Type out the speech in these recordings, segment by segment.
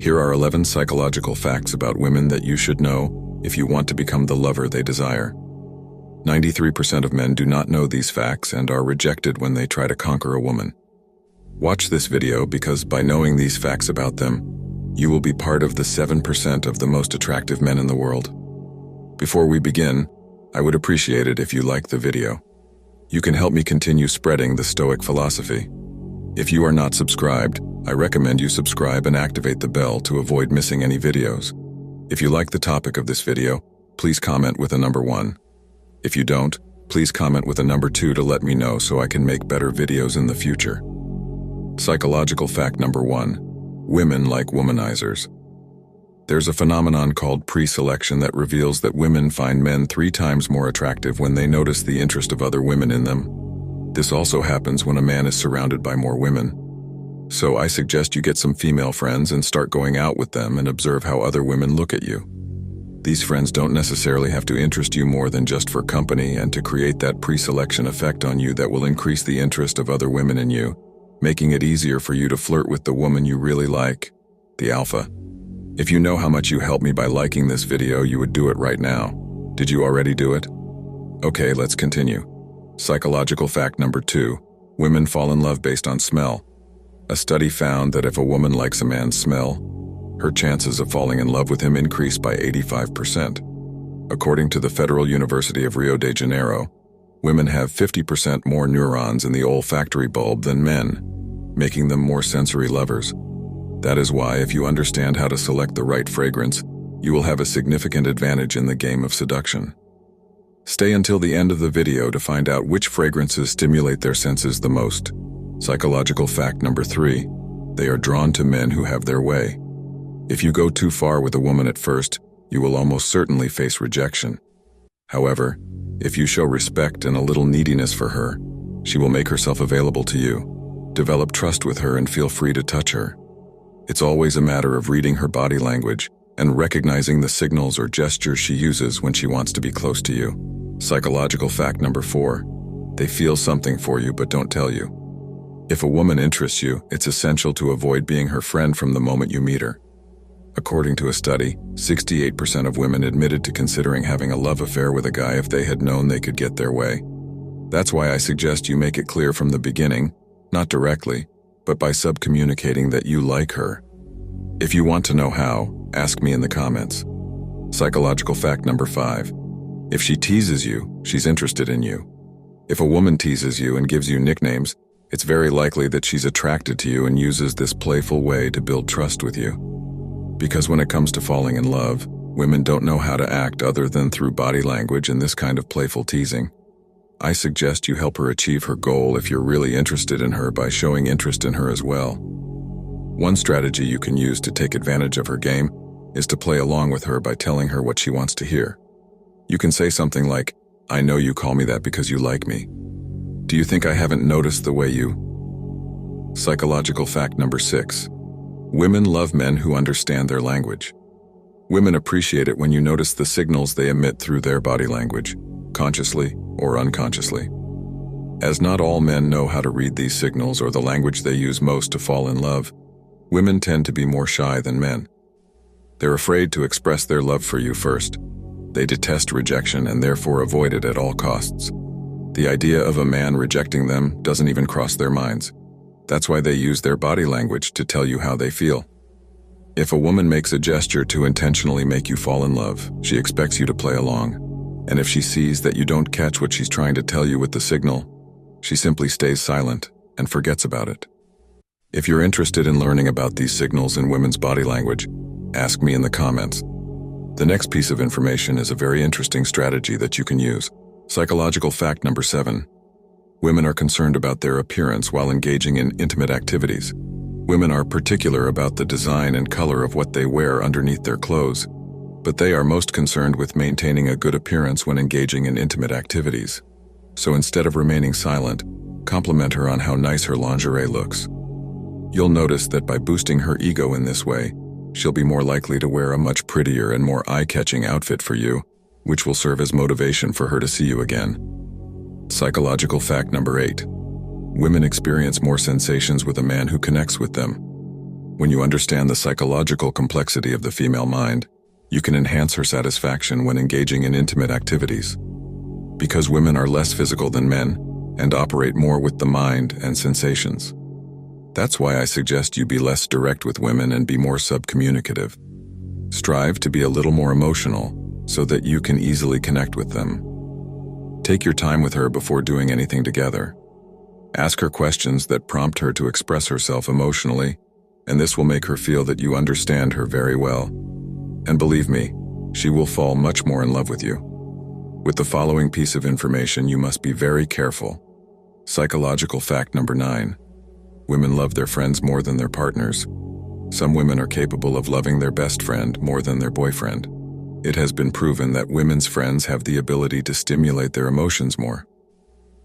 Here are 11 psychological facts about women that you should know if you want to become the lover they desire. 93% of men do not know these facts and are rejected when they try to conquer a woman. Watch this video because by knowing these facts about them, you will be part of the 7% of the most attractive men in the world. Before we begin, I would appreciate it if you like the video. You can help me continue spreading the Stoic philosophy. If you are not subscribed, I recommend you subscribe and activate the bell to avoid missing any videos. If you like the topic of this video, please comment with a number 1. If you don't, please comment with a number 2 to let me know so I can make better videos in the future. Psychological fact number 1. Women like womanizers. There's a phenomenon called pre-selection that reveals that women find men 3 times more attractive when they notice the interest of other women in them. This also happens when a man is surrounded by more women. So I suggest you get some female friends and start going out with them and observe how other women look at you. These friends don't necessarily have to interest you more than just for company and to create that pre-selection effect on you that will increase the interest of other women in you, making it easier for you to flirt with the woman you really like, the alpha. If you know how much you helped me by liking this video, you would do it right now. Did you already do it? Okay, let's continue. Psychological fact number 2. Women fall in love based on smell. A study found that if a woman likes a man's smell, her chances of falling in love with him increase by 85%. According to the Federal University of Rio de Janeiro, women have 50% more neurons in the olfactory bulb than men, making them more sensory lovers. That is why, if you understand how to select the right fragrance, you will have a significant advantage in the game of seduction. Stay until the end of the video to find out which fragrances stimulate their senses the most. Psychological fact number 3. They are drawn to men who have their way. If you go too far with a woman at first, you will almost certainly face rejection. However, if you show respect and a little neediness for her, she will make herself available to you. Develop trust with her and feel free to touch her. It's always a matter of reading her body language and recognizing the signals or gestures she uses when she wants to be close to you. Psychological fact number 4. They feel something for you but don't tell you. If a woman interests you, it's essential to avoid being her friend from the moment you meet her. According to a study, 68% of women admitted to considering having a love affair with a guy if they had known they could get their way. That's why I suggest you make it clear from the beginning, not directly, but by subcommunicating that you like her. If you want to know how, ask me in the comments. Psychological fact number 5. If she teases you, she's interested in you. If a woman teases you and gives you nicknames, it's very likely that she's attracted to you and uses this playful way to build trust with you. Because when it comes to falling in love, women don't know how to act other than through body language and this kind of playful teasing. I suggest you help her achieve her goal if you're really interested in her by showing interest in her as well. One strategy you can use to take advantage of her game is to play along with her by telling her what she wants to hear. You can say something like, "I know you call me that because you like me. Do you think I haven't noticed the way you..." Psychological fact number 6. Women love men who understand their language. Women appreciate it when you notice the signals they emit through their body language, consciously or unconsciously. As not all men know how to read these signals or the language they use most to fall in love, women tend to be more shy than men. They're afraid to express their love for you first. They detest rejection and therefore avoid it at all costs. The idea of a man rejecting them doesn't even cross their minds. That's why they use their body language to tell you how they feel. If a woman makes a gesture to intentionally make you fall in love, she expects you to play along. And if she sees that you don't catch what she's trying to tell you with the signal, she simply stays silent and forgets about it. If you're interested in learning about these signals in women's body language, ask me in the comments. The next piece of information is a very interesting strategy that you can use. Psychological fact number 7. Women are concerned about their appearance while engaging in intimate activities. Women are particular about the design and color of what they wear underneath their clothes, but they are most concerned with maintaining a good appearance when engaging in intimate activities. So instead of remaining silent, compliment her on how nice her lingerie looks. You'll notice that by boosting her ego in this way, she'll be more likely to wear a much prettier and more eye-catching outfit for you, which will serve as motivation for her to see you again. Psychological fact number 8. Women experience more sensations with a man who connects with them. When you understand the psychological complexity of the female mind, you can enhance her satisfaction when engaging in intimate activities. Because women are less physical than men and operate more with the mind and sensations. That's why I suggest you be less direct with women and be more subcommunicative. Strive to be a little more emotional so that you can easily connect with them. Take your time with her before doing anything together. Ask her questions that prompt her to express herself emotionally, and this will make her feel that you understand her very well. And believe me, she will fall much more in love with you. With the following piece of information, you must be very careful. Psychological fact number 9. Women love their friends more than their partners. Some women are capable of loving their best friend more than their boyfriend. It has been proven that women's friends have the ability to stimulate their emotions more.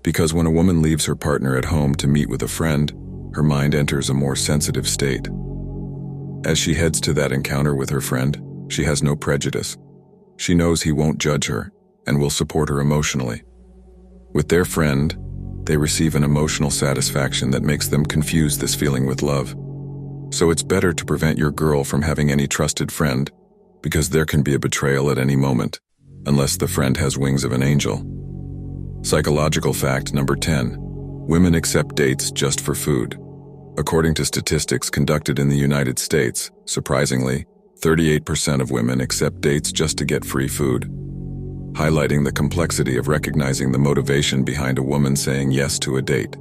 Because when a woman leaves her partner at home to meet with a friend, her mind enters a more sensitive state. As she heads to that encounter with her friend, she has no prejudice. She knows he won't judge her and will support her emotionally. With their friend, they receive an emotional satisfaction that makes them confuse this feeling with love. So it's better to prevent your girl from having any trusted friend, because there can be a betrayal at any moment, unless the friend has wings of an angel. Psychological fact number 10. Women accept dates just for food. According to statistics conducted in the United States, surprisingly, 38% of women accept dates just to get free food, highlighting the complexity of recognizing the motivation behind a woman saying yes to a date.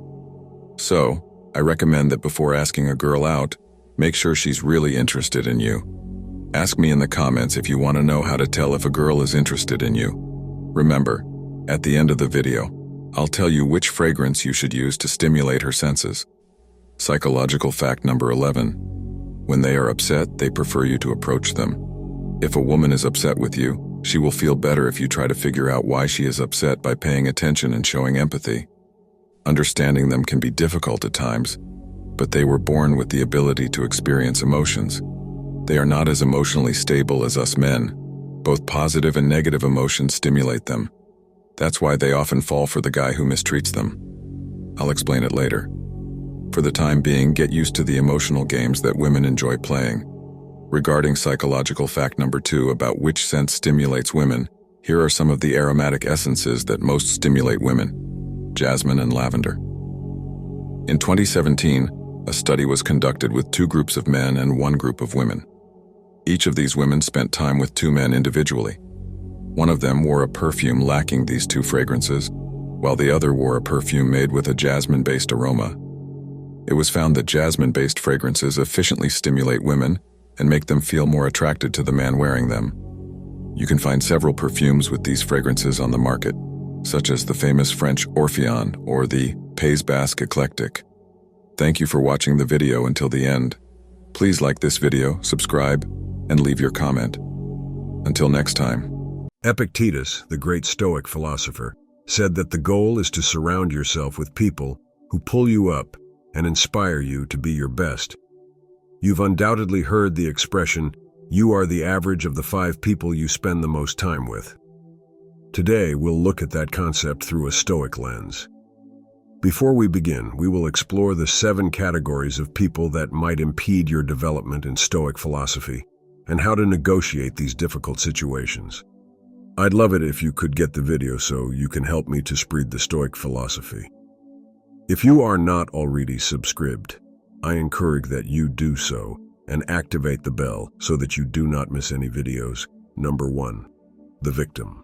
So, I recommend that before asking a girl out, make sure she's really interested in you. Ask me in the comments if you want to know how to tell if a girl is interested in you. Remember, at the end of the video, I'll tell you which fragrance you should use to stimulate her senses. Psychological fact number 11. When they are upset, they prefer you to approach them. If a woman is upset with you, she will feel better if you try to figure out why she is upset by paying attention and showing empathy. Understanding them can be difficult at times, but they were born with the ability to experience emotions. They are not as emotionally stable as us men. Both positive and negative emotions stimulate them. That's why they often fall for the guy who mistreats them. I'll explain it later. For the time being, get used to the emotional games that women enjoy playing. Regarding psychological fact number 2 about which scent stimulates women, here are some of the aromatic essences that most stimulate women: jasmine and lavender. In 2017, a study was conducted with 2 groups of men and 1 group of women. Each of these women spent time with 2 men individually. One of them wore a perfume lacking these 2 fragrances, while the other wore a perfume made with a jasmine-based aroma. It was found that jasmine-based fragrances efficiently stimulate women and make them feel more attracted to the man wearing them. You can find several perfumes with these fragrances on the market, such as the famous French Orpheon or the Pays Basque Eclectic. Thank you for watching the video until the end. Please like this video, subscribe, and leave your comment. Until next time. Epictetus, the great Stoic philosopher, said that the goal is to surround yourself with people who pull you up and inspire you to be your best. You've undoubtedly heard the expression, "You are the average of the 5 people you spend the most time with." Today, we'll look at that concept through a Stoic lens. Before we begin, we will explore the 7 categories of people that might impede your development in Stoic philosophy and how to negotiate these difficult situations. I'd love it if you could get the video so you can help me to spread the Stoic philosophy. If you are not already subscribed, I encourage that you do so and activate the bell so that you do not miss any videos. Number 1. The victim.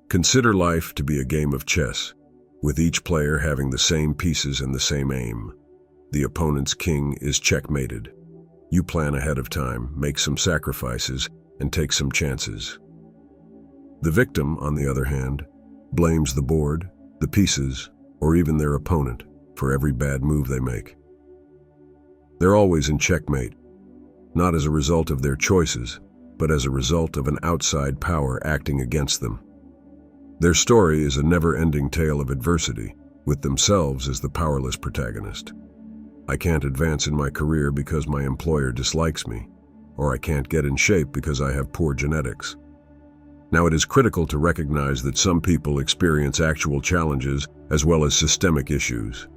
Consider life to be a game of chess, with each player having the same pieces and the same aim. The opponent's king is checkmated. You plan ahead of time, make some sacrifices, and take some chances. The victim, on the other hand, blames the board, the pieces, or even their opponent for every bad move they make. They're always in checkmate, not as a result of their choices, but as a result of an outside power acting against them. Their story is a never-ending tale of adversity, with themselves as the powerless protagonist. I can't advance in my career because my employer dislikes me, or I can't get in shape because I have poor genetics. Now, it is critical to recognize that some people experience actual challenges as well as systemic issues.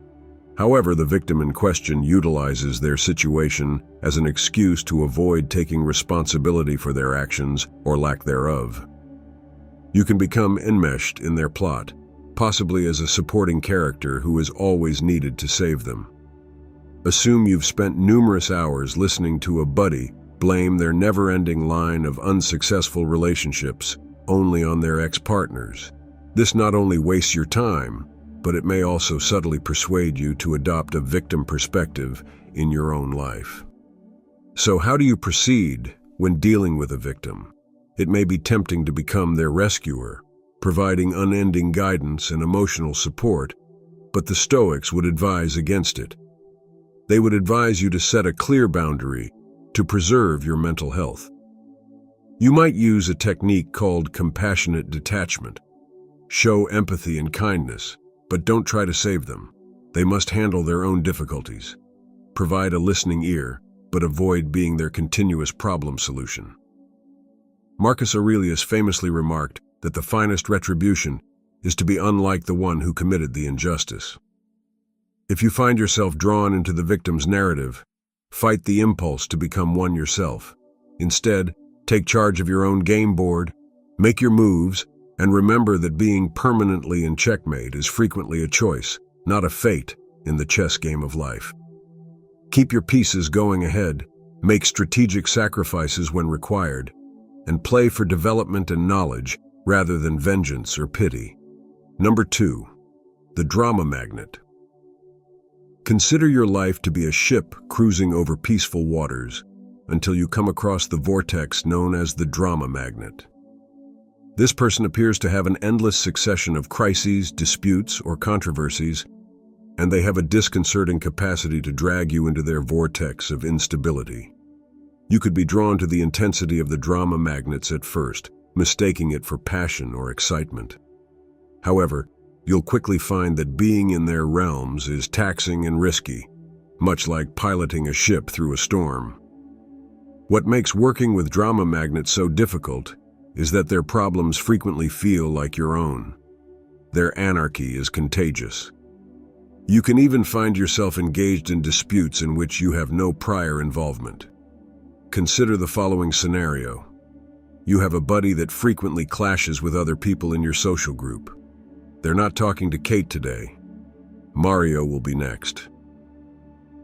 However, the victim in question utilizes their situation as an excuse to avoid taking responsibility for their actions or lack thereof. You can become enmeshed in their plot, possibly as a supporting character who is always needed to save them. Assume you've spent numerous hours listening to a buddy blame their never-ending line of unsuccessful relationships only on their ex-partners. This not only wastes your time, but it may also subtly persuade you to adopt a victim perspective in your own life. So how do you proceed when dealing with a victim? It may be tempting to become their rescuer, providing unending guidance and emotional support, but the Stoics would advise against it. They would advise you to set a clear boundary to preserve your mental health. You might use a technique called compassionate detachment. Show empathy and kindness, but don't try to save them. They must handle their own difficulties. Provide a listening ear, but avoid being their continuous problem solution. Marcus Aurelius famously remarked that the finest retribution is to be unlike the one who committed the injustice. If you find yourself drawn into the victim's narrative, fight the impulse to become one yourself. Instead, take charge of your own game board, make your moves, and remember that being permanently in checkmate is frequently a choice, not a fate, in the chess game of life. Keep your pieces going ahead, make strategic sacrifices when required, and play for development and knowledge rather than vengeance or pity. Number 2, the drama magnet. Consider your life to be a ship cruising over peaceful waters until you come across the vortex known as the drama magnet. This person appears to have an endless succession of crises, disputes, or controversies, and they have a disconcerting capacity to drag you into their vortex of instability. You could be drawn to the intensity of the drama magnets at first, mistaking it for passion or excitement. However, you'll quickly find that being in their realms is taxing and risky, much like piloting a ship through a storm. What makes working with drama magnets so difficult is that their problems frequently feel like your own. Their anarchy is contagious. You can even find yourself engaged in disputes in which you have no prior involvement. Consider the following scenario. You have a buddy that frequently clashes with other people in your social group. They're not talking to Kate today. Mario will be next.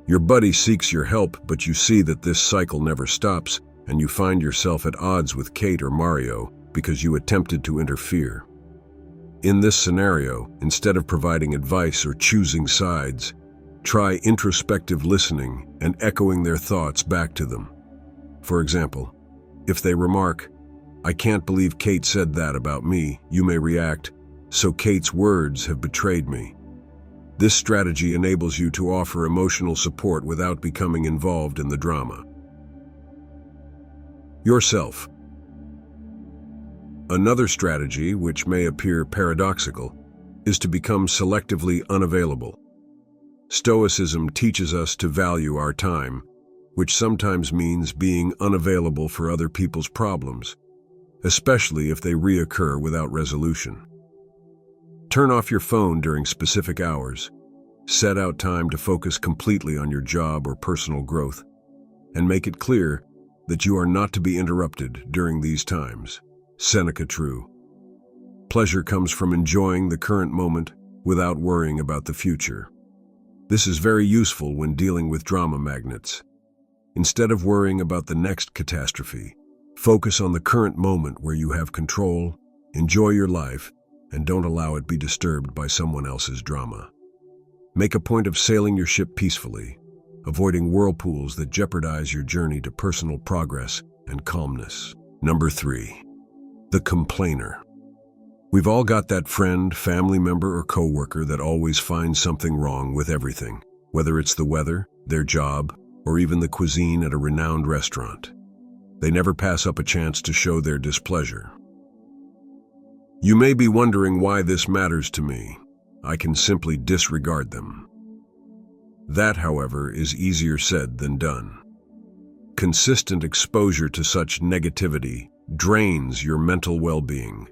Your buddy seeks your help, but you see that this cycle never stops, and you find yourself at odds with Kate or Mario because you attempted to interfere. In this scenario, instead of providing advice or choosing sides, try introspective listening and echoing their thoughts back to them. For example, if they remark, "I can't believe Kate said that about me," you may react, "So Kate's words have betrayed me." This strategy enables you to offer emotional support without becoming involved in the drama. Yourself. Another strategy, which may appear paradoxical, is to become selectively unavailable. Stoicism teaches us to value our time, which sometimes means being unavailable for other people's problems, especially if they reoccur without resolution. Turn off your phone during specific hours. Set out time to focus completely on your job or personal growth, and make it clear that you are not to be interrupted during these times. Seneca true. Pleasure comes from enjoying the current moment without worrying about the future. This is very useful when dealing with drama magnets. Instead of worrying about the next catastrophe, focus on the current moment where you have control, enjoy your life, and don't allow it be disturbed by someone else's drama. Make a point of sailing your ship peacefully, avoiding whirlpools that jeopardize your journey to personal progress and calmness. Number 3, the complainer. We've all got that friend, family member, or coworker that always finds something wrong with everything, whether it's the weather, their job, or even the cuisine at a renowned restaurant. They never pass up a chance to show their displeasure. You may be wondering why this matters to me. I can simply disregard them. That, however, is easier said than done. Consistent exposure to such negativity drains your mental well-being.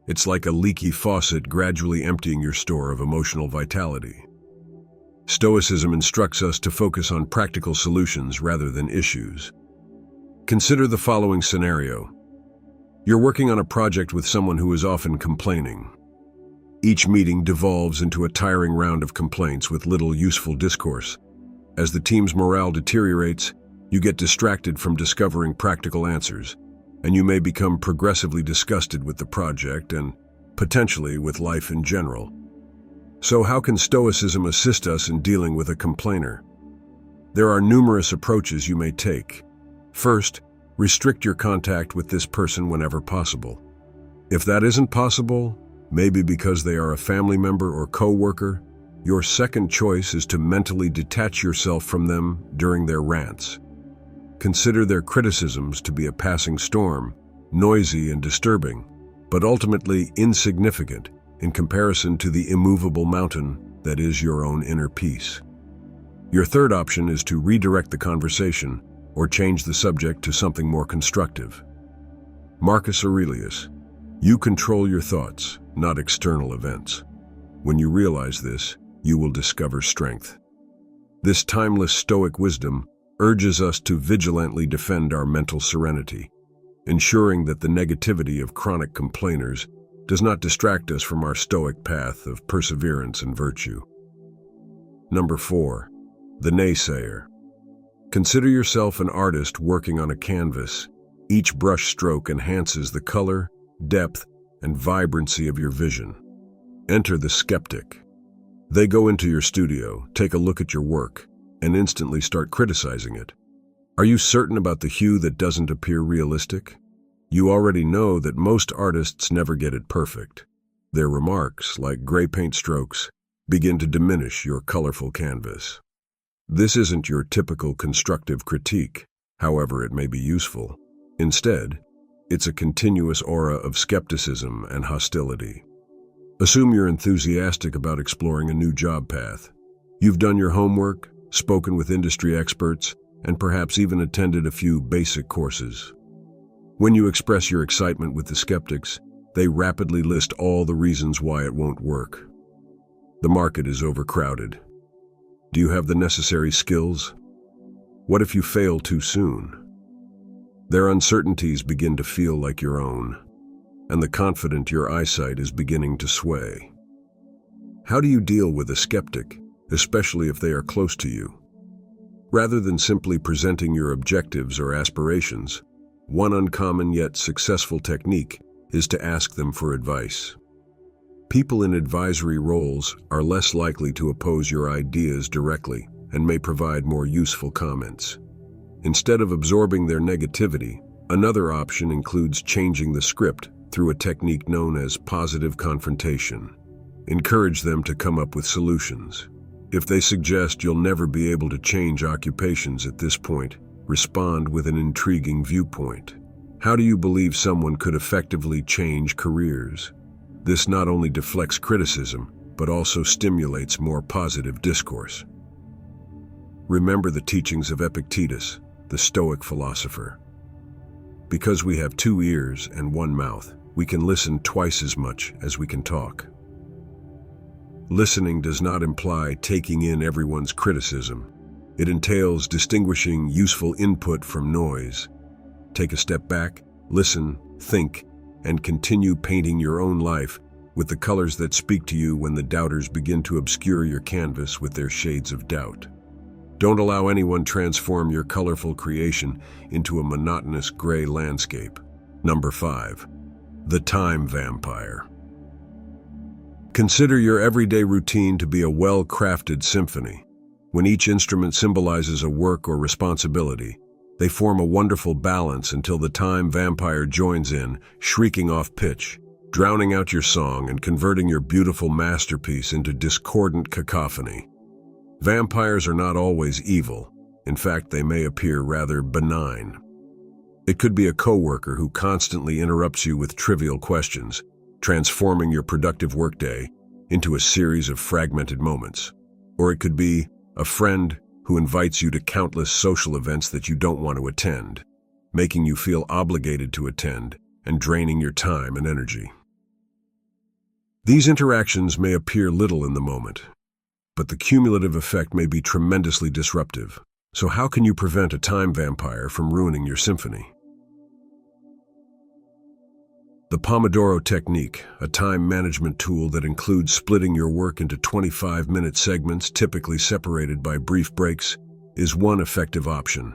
It's like a leaky faucet gradually emptying your store of emotional vitality. Stoicism instructs us to focus on practical solutions rather than issues. Consider the following scenario. You're working on a project with someone who is often complaining. Each meeting devolves into a tiring round of complaints with little useful discourse. As the team's morale deteriorates, you get distracted from discovering practical answers, and you may become progressively disgusted with the project and potentially with life in general. So how can Stoicism assist us in dealing with a complainer? There are numerous approaches you may take. First, restrict your contact with this person whenever possible. If that isn't possible, maybe because they are a family member or co-worker, your second choice is to mentally detach yourself from them during their rants. Consider their criticisms to be a passing storm, noisy and disturbing, but ultimately insignificant in comparison to the immovable mountain that is your own inner peace. Your third option is to redirect the conversation or change the subject to something more constructive. Marcus Aurelius, you control your thoughts, not external events. When you realize this, you will discover strength. This timeless Stoic wisdom urges us to vigilantly defend our mental serenity, ensuring that the negativity of chronic complainers does not distract us from our Stoic path of perseverance and virtue. Number 4. The naysayer. Consider yourself an artist working on a canvas. Each brush stroke enhances the color, depth, and vibrancy of your vision. Enter the skeptic. They go into your studio, take a look at your work, and instantly start criticizing it. Are you certain about the hue that doesn't appear realistic? You already know that most artists never get it perfect. Their remarks, like gray paint strokes, begin to diminish your colorful canvas. This isn't your typical constructive critique, however it may be useful. Instead, it's a continuous aura of skepticism and hostility. Assume you're enthusiastic about exploring a new job path. You've done your homework, spoken with industry experts, and perhaps even attended a few basic courses. When you express your excitement with the skeptics, they rapidly list all the reasons why it won't work. The market is overcrowded. Do you have the necessary skills? What if you fail too soon? Their uncertainties begin to feel like your own, and the confident your eyesight is beginning to sway. How do you deal with a skeptic, especially if they are close to you? Rather than simply presenting your objectives or aspirations, one uncommon yet successful technique is to ask them for advice. People in advisory roles are less likely to oppose your ideas directly and may provide more useful comments. Instead of absorbing their negativity, another option includes changing the script through a technique known as positive confrontation. Encourage them to come up with solutions. If they suggest you'll never be able to change occupations at this point, respond with an intriguing viewpoint. How do you believe someone could effectively change careers? This not only deflects criticism, but also stimulates more positive discourse. Remember the teachings of Epictetus, the Stoic philosopher. Because we have 2 ears and 1 mouth, we can listen twice as much as we can talk. Listening does not imply taking in everyone's criticism. It entails distinguishing useful input from noise. Take a step back, listen, think, and continue painting your own life with the colors that speak to you when the doubters begin to obscure your canvas with their shades of doubt. Don't allow anyone transform your colorful creation into a monotonous gray landscape. Number 5. The time vampire. Consider your everyday routine to be a well-crafted symphony. When each instrument symbolizes a work or responsibility, they form a wonderful balance until the time vampire joins in, shrieking off pitch, drowning out your song and converting your beautiful masterpiece into discordant cacophony. Vampires are not always evil. In fact, they may appear rather benign. It could be a coworker who constantly interrupts you with trivial questions, transforming your productive workday into a series of fragmented moments. Or it could be a friend who invites you to countless social events that you don't want to attend, making you feel obligated to attend and draining your time and energy. These interactions may appear little in the moment, but the cumulative effect may be tremendously disruptive. So how can you prevent a time vampire from ruining your symphony? The Pomodoro Technique, a time management tool that includes splitting your work into 25-minute segments typically separated by brief breaks, is one effective option.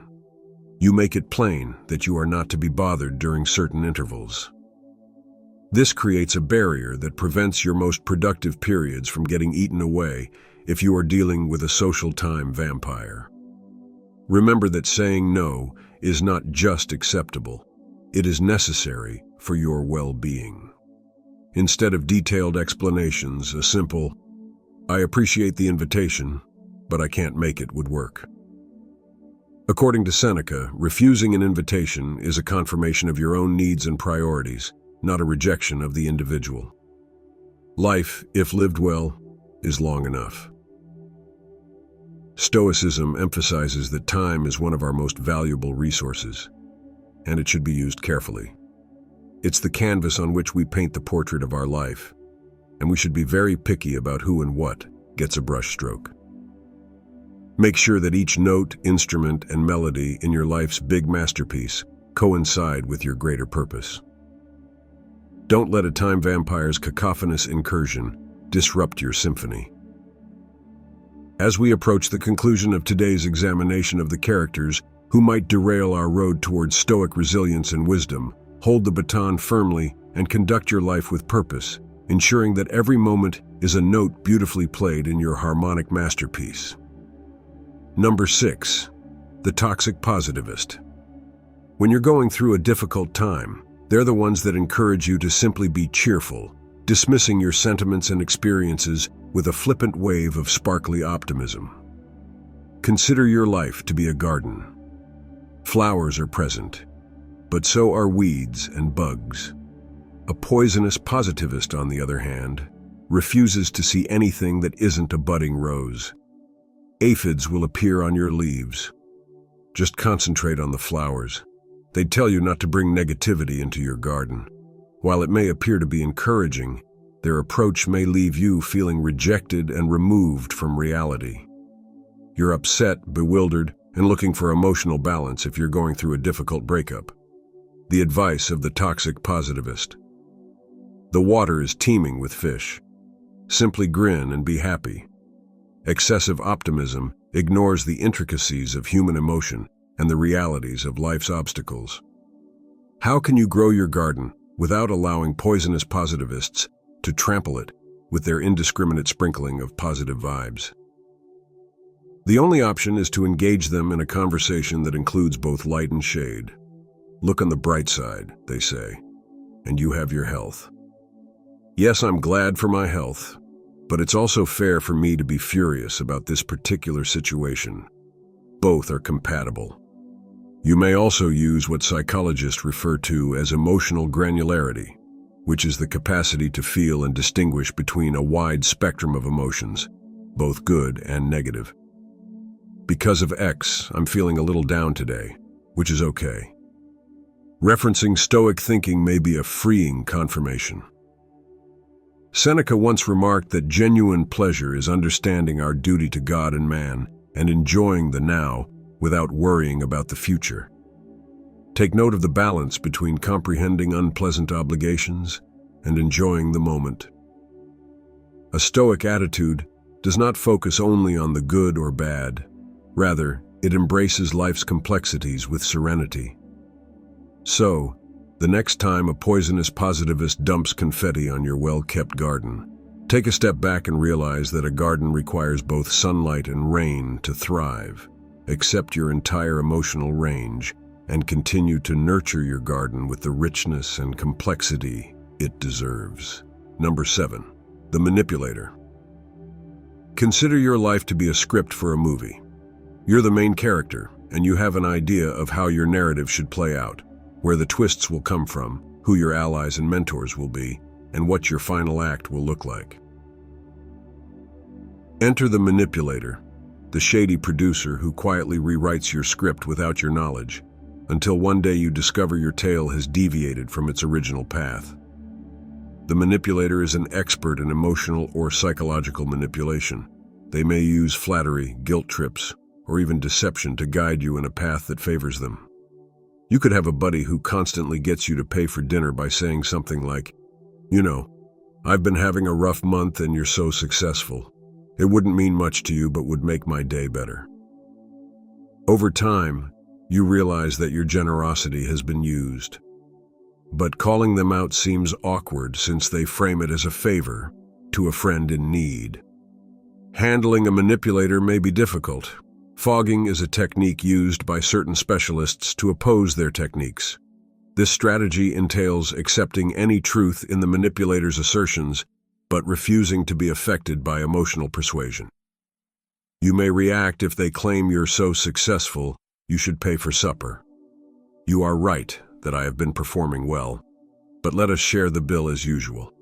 You make it plain that you are not to be bothered during certain intervals. This creates a barrier that prevents your most productive periods from getting eaten away if you are dealing with a social time vampire. Remember that saying no is not just acceptable, it is necessary for your well-being. Instead of detailed explanations, a simple, "I appreciate the invitation, but I can't make it," would work. According to Seneca, refusing an invitation is a confirmation of your own needs and priorities, not a rejection of the individual. Life, if lived well, is long enough. Stoicism emphasizes that time is one of our most valuable resources, and it should be used carefully. It's the canvas on which we paint the portrait of our life, and we should be very picky about who and what gets a brushstroke. Make sure that each note, instrument, and melody in your life's big masterpiece coincide with your greater purpose. Don't let a time vampire's cacophonous incursion disrupt your symphony. As we approach the conclusion of today's examination of the characters who might derail our road towards stoic resilience and wisdom, hold the baton firmly and conduct your life with purpose, ensuring that every moment is a note beautifully played in your harmonic masterpiece. Number 6. The toxic positivist. When you're going through a difficult time, they're the ones that encourage you to simply be cheerful, dismissing your sentiments and experiences with a flippant wave of sparkly optimism. Consider your life to be a garden. Flowers are present, but so are weeds and bugs. A poisonous positivist, on the other hand, refuses to see anything that isn't a budding rose. Aphids will appear on your leaves. Just concentrate on the flowers. They tell you not to bring negativity into your garden. While it may appear to be encouraging, their approach may leave you feeling rejected and removed from reality. You're upset, bewildered, and looking for emotional balance if you're going through a difficult breakup. The advice of the toxic positivist. The water is teeming with fish. Simply grin and be happy. Excessive optimism ignores the intricacies of human emotion and the realities of life's obstacles. How can you grow your garden without allowing poisonous positivists to trample it with their indiscriminate sprinkling of positive vibes? The only option is to engage them in a conversation that includes both light and shade. Look on the bright side, they say, and you have your health. Yes, I'm glad for my health, but it's also fair for me to be furious about this particular situation. Both are compatible. You may also use what psychologists refer to as emotional granularity, which is the capacity to feel and distinguish between a wide spectrum of emotions, both good and negative. Because of X, I'm feeling a little down today, which is okay. Referencing Stoic thinking may be a freeing confirmation. Seneca once remarked that genuine pleasure is understanding our duty to God and man and enjoying the now without worrying about the future. Take note of the balance between comprehending unpleasant obligations and enjoying the moment. A Stoic attitude does not focus only on the good or bad. Rather, it embraces life's complexities with serenity. So, the next time a poisonous positivist dumps confetti on your well-kept garden, take a step back and realize that a garden requires both sunlight and rain to thrive. Accept your entire emotional range and continue to nurture your garden with the richness and complexity it deserves. Number 7. The manipulator. Consider your life to be a script for a movie. You're the main character, and you have an idea of how your narrative should play out, where the twists will come from, who your allies and mentors will be, and what your final act will look like. Enter the manipulator, the shady producer who quietly rewrites your script without your knowledge, until one day you discover your tale has deviated from its original path. The manipulator is an expert in emotional or psychological manipulation. They may use flattery, guilt trips, or even deception to guide you in a path that favors them. You could have a buddy who constantly gets you to pay for dinner by saying something like, "You know, I've been having a rough month and you're so successful. It wouldn't mean much to you, but would make my day better." Over time, you realize that your generosity has been used. But calling them out seems awkward since they frame it as a favor to a friend in need. Handling a manipulator may be difficult. Fogging is a technique used by certain specialists to oppose their techniques. This strategy entails accepting any truth in the manipulator's assertions, but refusing to be affected by emotional persuasion. You may react if they claim you're so successful, you should pay for supper. You are right that I have been performing well, but let us share the bill as usual.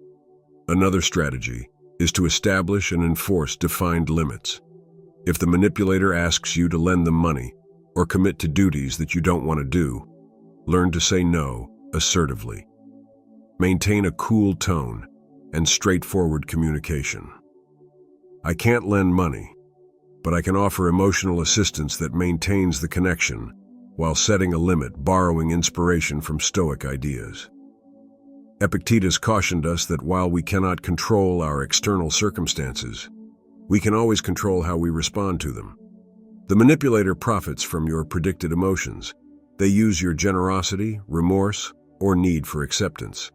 Another strategy is to establish and enforce defined limits. If the manipulator asks you to lend them money or commit to duties that you don't want to do, learn to say no assertively. Maintain a cool tone and straightforward communication. I can't lend money, but I can offer emotional assistance that maintains the connection while setting a limit, borrowing inspiration from Stoic ideas. Epictetus cautioned us that while we cannot control our external circumstances, we can always control how we respond to them. The manipulator profits from your predicted emotions. They use your generosity, remorse, or need for acceptance.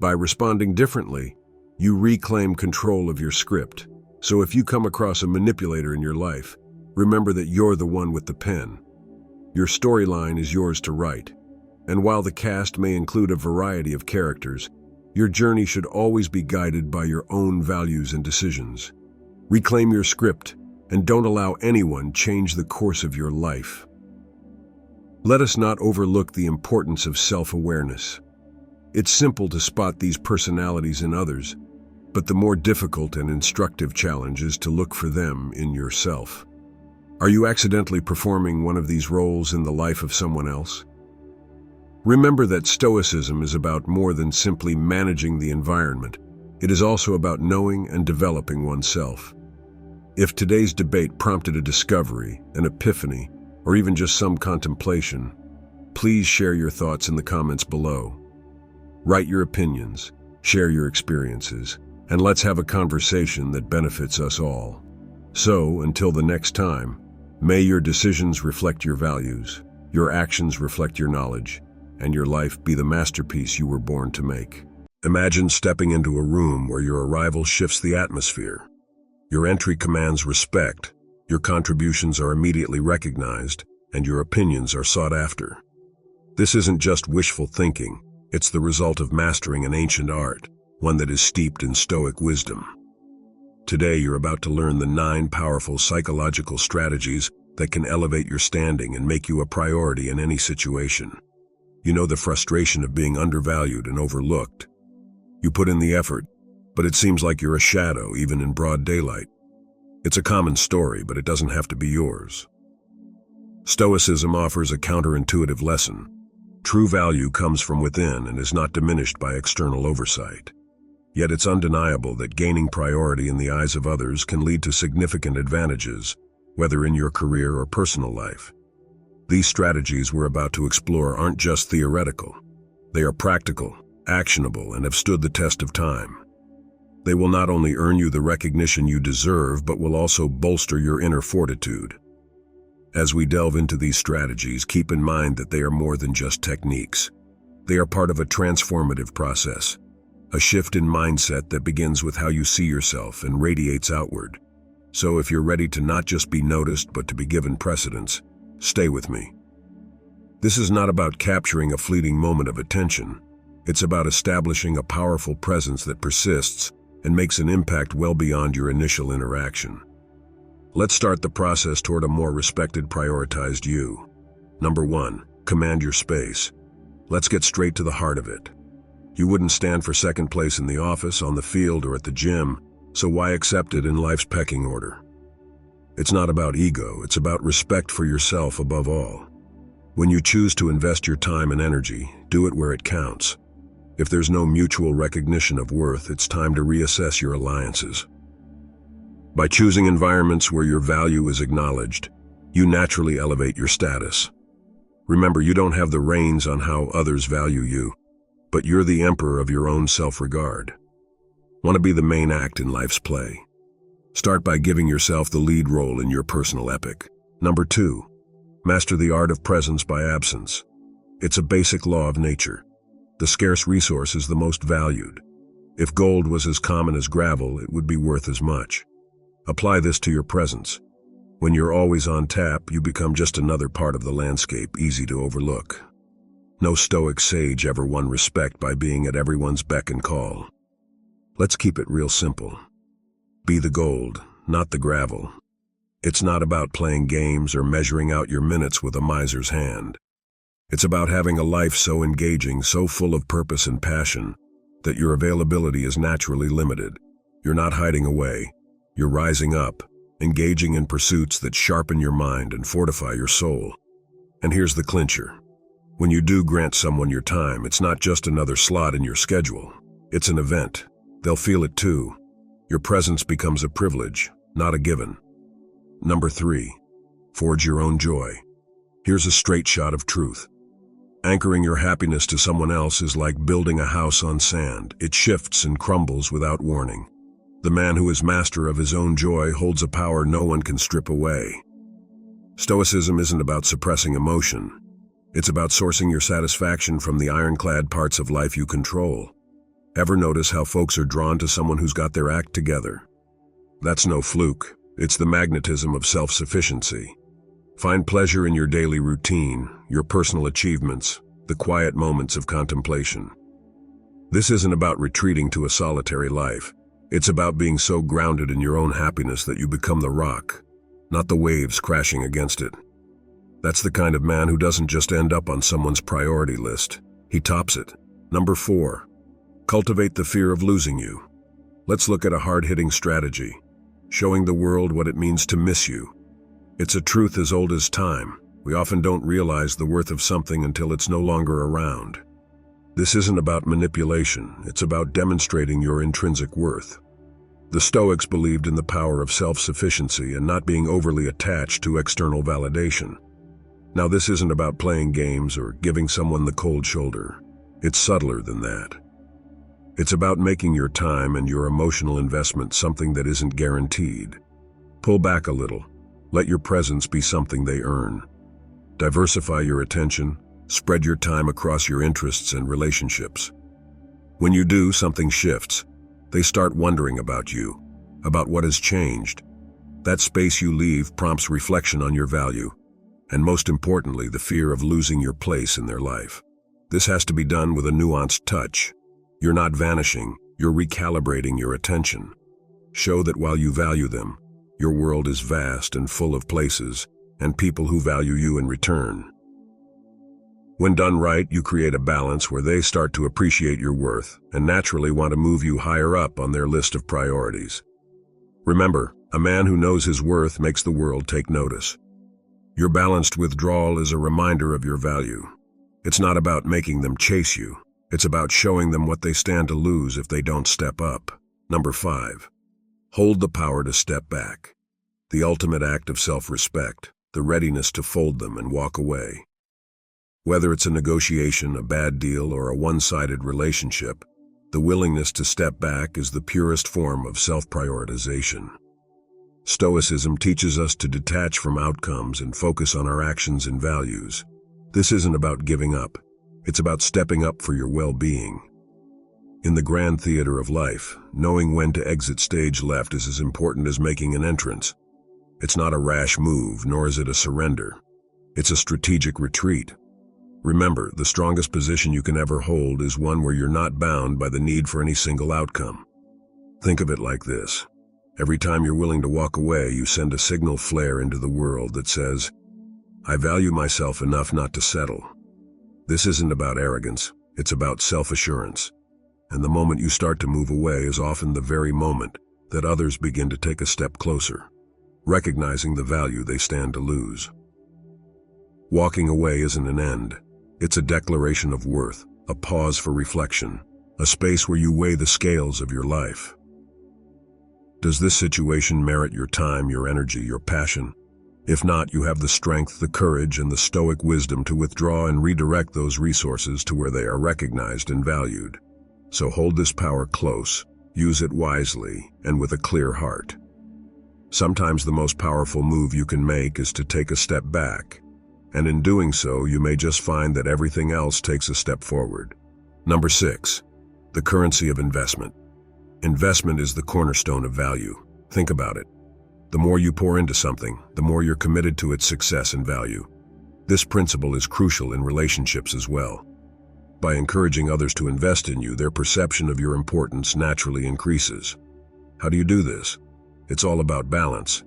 By responding differently, you reclaim control of your script. So if you come across a manipulator in your life, remember that you're the one with the pen. Your storyline is yours to write. And while the cast may include a variety of characters, your journey should always be guided by your own values and decisions. Reclaim your script and don't allow anyone change the course of your life. Let us not overlook the importance of self-awareness. It's simple to spot these personalities in others, but the more difficult and instructive challenge is to look for them in yourself. Are you accidentally performing one of these roles in the life of someone else? Remember that Stoicism is about more than simply managing the environment. It is also about knowing and developing oneself. If today's debate prompted a discovery, an epiphany, or even just some contemplation, please share your thoughts in the comments below. Write your opinions, share your experiences, and let's have a conversation that benefits us all. So, until the next time, may your decisions reflect your values, your actions reflect your knowledge, and your life be the masterpiece you were born to make. Imagine stepping into a room where your arrival shifts the atmosphere. Your entry commands respect, your contributions are immediately recognized, and your opinions are sought after. This isn't just wishful thinking, it's the result of mastering an ancient art, one that is steeped in Stoic wisdom. Today you're about to learn the 9 powerful psychological strategies that can elevate your standing and make you a priority in any situation. You know the frustration of being undervalued and overlooked. You put in the effort, but it seems like you're a shadow even in broad daylight. It's a common story, but it doesn't have to be yours. Stoicism offers a counterintuitive lesson. True value comes from within and is not diminished by external oversight. Yet it's undeniable that gaining priority in the eyes of others can lead to significant advantages, whether in your career or personal life. These strategies we're about to explore aren't just theoretical. They are practical, actionable, and have stood the test of time. They will not only earn you the recognition you deserve, but will also bolster your inner fortitude. As we delve into these strategies, keep in mind that they are more than just techniques. They are part of a transformative process, a shift in mindset that begins with how you see yourself and radiates outward. So if you're ready to not just be noticed, but to be given precedence, stay with me. This is not about capturing a fleeting moment of attention. It's about establishing a powerful presence that persists and makes an impact well beyond your initial interaction. Let's start the process toward a more respected, prioritized you. Number 1, command your space. Let's get straight to the heart of it. You wouldn't stand for second place in the office, on the field, or at the gym, so why accept it in life's pecking order? It's not about ego, it's about respect for yourself above all. When you choose to invest your time and energy, do it where it counts. If there's no mutual recognition of worth, it's time to reassess your alliances. By choosing environments where your value is acknowledged, you naturally elevate your status. Remember, you don't have the reins on how others value you, but you're the emperor of your own self-regard. Want to be the main act in life's play? Start by giving yourself the lead role in your personal epic. Number 2, master the art of presence by absence. It's a basic law of nature. The scarce resource is the most valued. If gold was as common as gravel, it would be worth as much. Apply this to your presence. When you're always on tap, you become just another part of the landscape, easy to overlook. No Stoic sage ever won respect by being at everyone's beck and call. Let's keep it real simple. Be the gold, not the gravel. It's not about playing games or measuring out your minutes with a miser's hand. It's about having a life so engaging, so full of purpose and passion, that your availability is naturally limited. You're not hiding away. You're rising up, engaging in pursuits that sharpen your mind and fortify your soul. And here's the clincher. When you do grant someone your time, it's not just another slot in your schedule. It's an event. They'll feel it too. Your presence becomes a privilege, not a given. Number 3, forge your own joy. Here's a straight shot of truth. Anchoring your happiness to someone else is like building a house on sand. It shifts and crumbles without warning. The man who is master of his own joy holds a power no one can strip away. Stoicism isn't about suppressing emotion. It's about sourcing your satisfaction from the ironclad parts of life you control. Ever notice how folks are drawn to someone who's got their act together? That's no fluke. It's the magnetism of self-sufficiency. Find pleasure in your daily routine, your personal achievements, the quiet moments of contemplation. This isn't about retreating to a solitary life. It's about being so grounded in your own happiness that you become the rock, not the waves crashing against it. That's the kind of man who doesn't just end up on someone's priority list. He tops it. Number 4, cultivate the fear of losing you. Let's look at a hard-hitting strategy, showing the world what it means to miss you. It's a truth as old as time. We often don't realize the worth of something until it's no longer around. This isn't about manipulation. It's about demonstrating your intrinsic worth. The Stoics believed in the power of self-sufficiency and not being overly attached to external validation. Now, this isn't about playing games or giving someone the cold shoulder. It's subtler than that. It's about making your time and your emotional investment something that isn't guaranteed. Pull back a little. Let your presence be something they earn. Diversify your attention. Spread your time across your interests and relationships. When you do, something shifts. They start wondering about you, about what has changed. That space you leave prompts reflection on your value, and most importantly, the fear of losing your place in their life. This has to be done with a nuanced touch. You're not vanishing, you're recalibrating your attention. Show that while you value them, your world is vast and full of places and people who value you in return. When done right, you create a balance where they start to appreciate your worth and naturally want to move you higher up on their list of priorities. Remember, a man who knows his worth makes the world take notice. Your balanced withdrawal is a reminder of your value. It's not about making them chase you. It's about showing them what they stand to lose if they don't step up. Number 5, hold the power to step back. The ultimate act of self-respect, the readiness to fold them and walk away. Whether it's a negotiation, a bad deal, or a one-sided relationship, the willingness to step back is the purest form of self-prioritization. Stoicism teaches us to detach from outcomes and focus on our actions and values. This isn't about giving up. It's about stepping up for your well-being. In the grand theater of life, knowing when to exit stage left is as important as making an entrance. It's not a rash move, nor is it a surrender. It's a strategic retreat. Remember, the strongest position you can ever hold is one where you're not bound by the need for any single outcome. Think of it like this. Every time you're willing to walk away, you send a signal flare into the world that says, I value myself enough not to settle. This isn't about arrogance, it's about self-assurance. And the moment you start to move away is often the very moment that others begin to take a step closer, recognizing the value they stand to lose. Walking away isn't an end. It's a declaration of worth, a pause for reflection, a space where you weigh the scales of your life. Does this situation merit your time, your energy, your passion? If not, you have the strength, the courage, and the stoic wisdom to withdraw and redirect those resources to where they are recognized and valued. So hold this power close, use it wisely, and with a clear heart. Sometimes the most powerful move you can make is to take a step back, and in doing so, you may just find that everything else takes a step forward. Number 6, the currency of investment. Investment is the cornerstone of value. Think about it. The more you pour into something, the more you're committed to its success and value. This principle is crucial in relationships as well. By encouraging others to invest in you, their perception of your importance naturally increases. How do you do this? It's all about balance.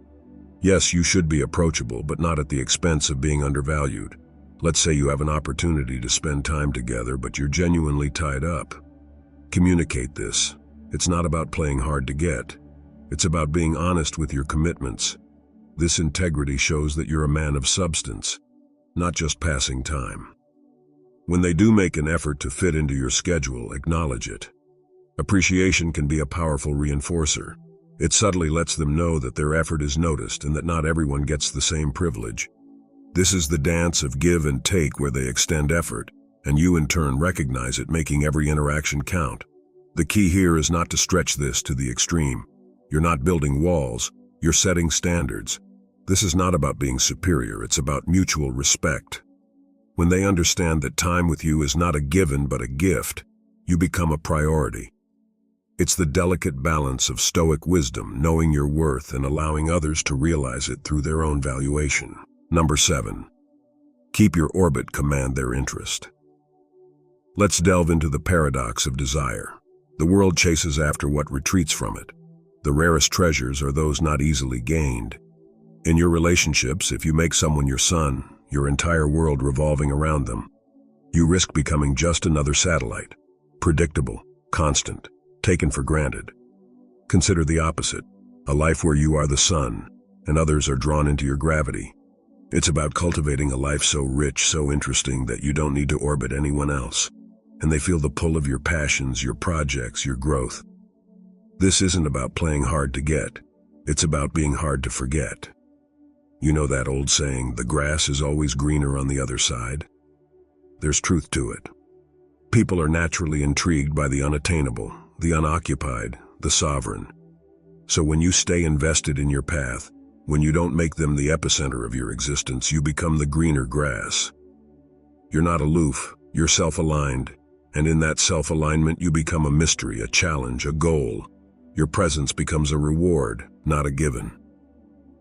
Yes, you should be approachable, but not at the expense of being undervalued. Let's say you have an opportunity to spend time together, but you're genuinely tied up. Communicate this. It's not about playing hard to get. It's about being honest with your commitments. This integrity shows that you're a man of substance, not just passing time. When they do make an effort to fit into your schedule, acknowledge it. Appreciation can be a powerful reinforcer. It subtly lets them know that their effort is noticed and that not everyone gets the same privilege. This is the dance of give and take where they extend effort, and you in turn recognize it, making every interaction count. The key here is not to stretch this to the extreme. You're not building walls, you're setting standards. This is not about being superior, it's about mutual respect. When they understand that time with you is not a given but a gift, you become a priority. It's the delicate balance of stoic wisdom, knowing your worth and allowing others to realize it through their own valuation. Number 7, keep your orbit command their interest. Let's delve into the paradox of desire. The world chases after what retreats from it. The rarest treasures are those not easily gained. In your relationships, if you make someone your son, your entire world revolving around them, you risk becoming just another satellite, predictable, constant, taken for granted. Consider the opposite, a life where you are the sun, and others are drawn into your gravity. It's about cultivating a life so rich, so interesting that you don't need to orbit anyone else, and they feel the pull of your passions, your projects, your growth. This isn't about playing hard to get, it's about being hard to forget. You know that old saying, the grass is always greener on the other side? There's truth to it. People are naturally intrigued by the unattainable, the unoccupied, the sovereign. So when you stay invested in your path, when you don't make them the epicenter of your existence, you become the greener grass. You're not aloof, you're self-aligned, and in that self-alignment you become a mystery, a challenge, a goal. Your presence becomes a reward, not a given.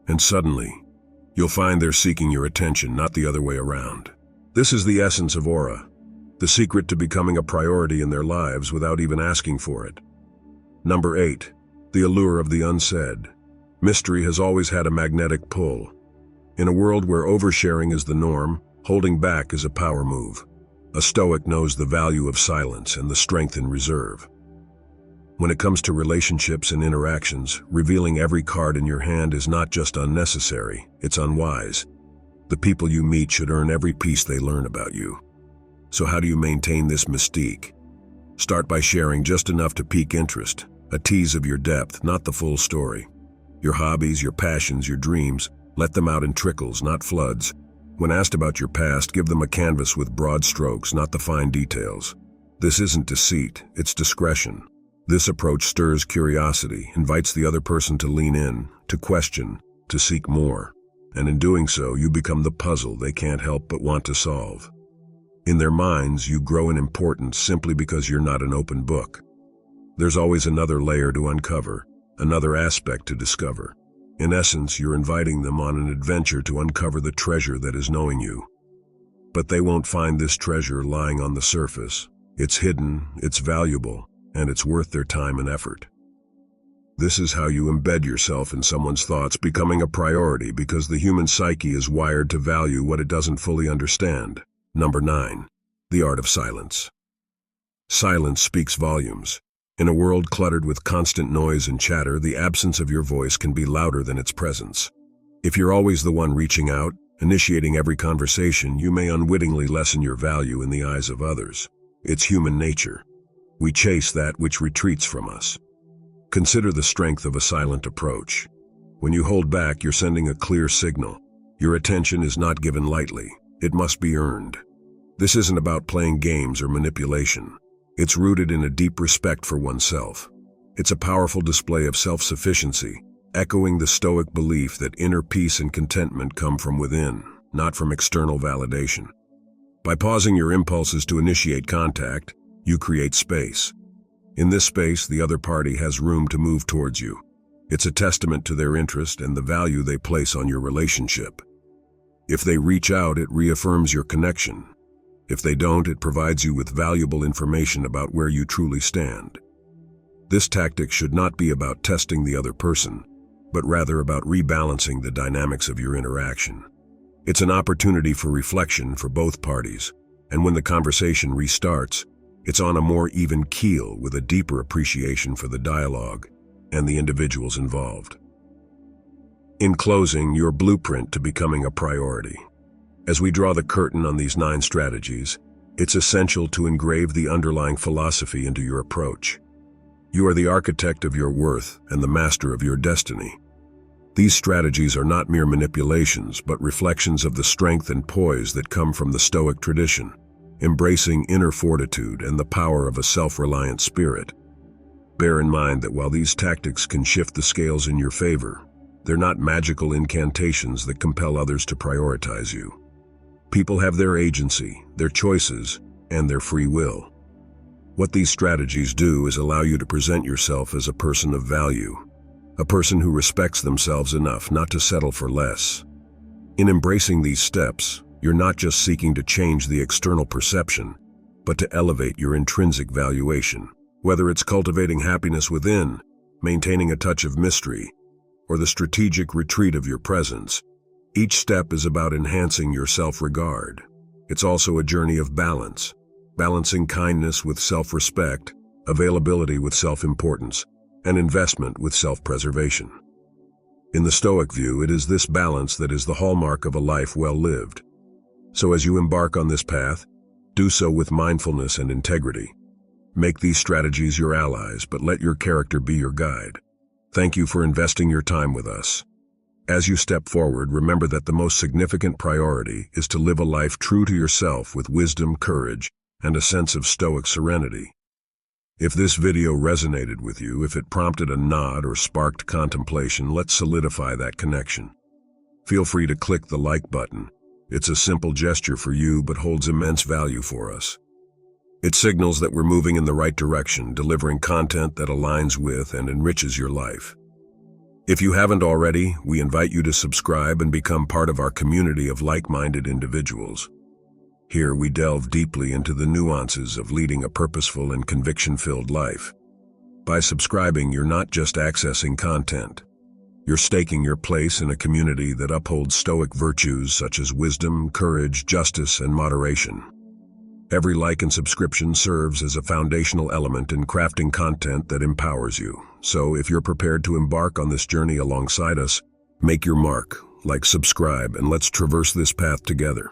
And suddenly, you'll find they're seeking your attention, not the other way around. This is the essence of aura, the secret to becoming a priority in their lives without even asking for it. Number 8, the allure of the unsaid. Mystery has always had a magnetic pull. In a world where oversharing is the norm, holding back is a power move. A Stoic knows the value of silence and the strength in reserve. When it comes to relationships and interactions, revealing every card in your hand is not just unnecessary, it's unwise. The people you meet should earn every piece they learn about you. So how do you maintain this mystique? Start by sharing just enough to pique interest, a tease of your depth, not the full story. Your hobbies, your passions, your dreams, let them out in trickles, not floods. When asked about your past, give them a canvas with broad strokes, not the fine details. This isn't deceit, it's discretion. This approach stirs curiosity, invites the other person to lean in, to question, to seek more. And in doing so, you become the puzzle they can't help but want to solve. In their minds, you grow in importance simply because you're not an open book. There's always another layer to uncover, another aspect to discover. In essence, you're inviting them on an adventure to uncover the treasure that is knowing you. But they won't find this treasure lying on the surface. It's hidden, it's valuable, and it's worth their time and effort. This is how you embed yourself in someone's thoughts, becoming a priority because the human psyche is wired to value what it doesn't fully understand. Number 9, the art of silence. Silence speaks volumes. In a world cluttered with constant noise and chatter, the absence of your voice can be louder than its presence. If you're always the one reaching out, initiating every conversation, you may unwittingly lessen your value in the eyes of others. It's human nature. We chase that which retreats from us. Consider the strength of a silent approach. When you hold back, you're sending a clear signal. Your attention is not given lightly. It must be earned. This isn't about playing games or manipulation. It's rooted in a deep respect for oneself. It's a powerful display of self-sufficiency, echoing the Stoic belief that inner peace and contentment come from within, not from external validation. By pausing your impulses to initiate contact, you create space. In this space, the other party has room to move towards you. It's a testament to their interest and the value they place on your relationship. If they reach out, it reaffirms your connection. If they don't, it provides you with valuable information about where you truly stand. This tactic should not be about testing the other person, but rather about rebalancing the dynamics of your interaction. It's an opportunity for reflection for both parties, and when the conversation restarts, it's on a more even keel with a deeper appreciation for the dialogue and the individuals involved. In closing, your blueprint to becoming a priority. As we draw the curtain on these 9 strategies, it's essential to engrave the underlying philosophy into your approach. You are the architect of your worth and the master of your destiny. These strategies are not mere manipulations, but reflections of the strength and poise that come from the Stoic tradition, embracing inner fortitude and the power of a self-reliant spirit. Bear in mind that while these tactics can shift the scales in your favor, they're not magical incantations that compel others to prioritize you. People have their agency, their choices, and their free will. What these strategies do is allow you to present yourself as a person of value, a person who respects themselves enough not to settle for less. In embracing these steps, you're not just seeking to change the external perception, but to elevate your intrinsic valuation. Whether it's cultivating happiness within, maintaining a touch of mystery, or the strategic retreat of your presence, each step is about enhancing your self-regard. It's also a journey of balance, balancing kindness with self-respect, availability with self-importance, and investment with self-preservation. In the Stoic view, it is this balance that is the hallmark of a life well lived. So as you embark on this path, do so with mindfulness and integrity. Make these strategies your allies, but let your character be your guide. Thank you for investing your time with us. As you step forward, remember that the most significant priority is to live a life true to yourself with wisdom, courage, and a sense of Stoic serenity. If this video resonated with you, if it prompted a nod or sparked contemplation, let's solidify that connection. Feel free to click the like button. It's a simple gesture for you, but holds immense value for us. It signals that we're moving in the right direction, delivering content that aligns with and enriches your life. If you haven't already, we invite you to subscribe and become part of our community of like-minded individuals. Here we delve deeply into the nuances of leading a purposeful and conviction-filled life. By subscribing, you're not just accessing content. You're staking your place in a community that upholds Stoic virtues such as wisdom, courage, justice, and moderation. Every like and subscription serves as a foundational element in crafting content that empowers you. So if you're prepared to embark on this journey alongside us, make your mark, like, subscribe, and let's traverse this path together.